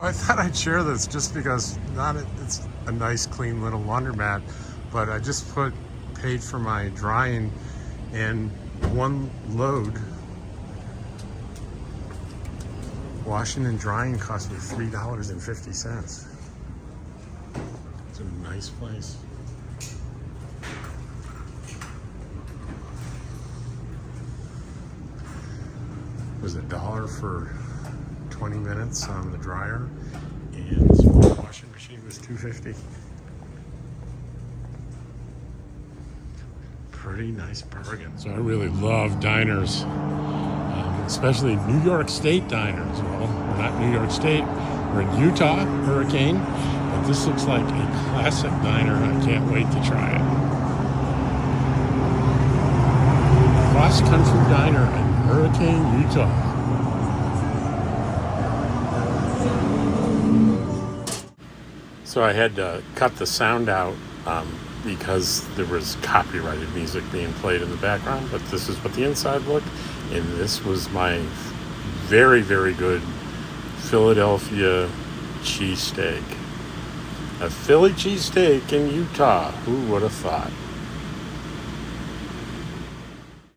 I thought I'd share this just because it's a nice clean little laundromat, but I just paid for my drying, and one load washing and drying cost me $3.50. It's a nice place. It was $1 for 20 minutes on the dryer, and this washing machine was $2.50. Pretty nice bargain. So I really love diners, especially New York State diners. Well, we're not New York State, we're in Utah, Hurricane, but this looks like a classic diner. I can't wait to try it. Cross Country Diner in Hurricane, Utah. So I had to cut the sound out because there was copyrighted music being played in the background, but this is what the inside looked, and this was my very, very good Philadelphia cheesesteak. A Philly cheesesteak in Utah. Who would have thought?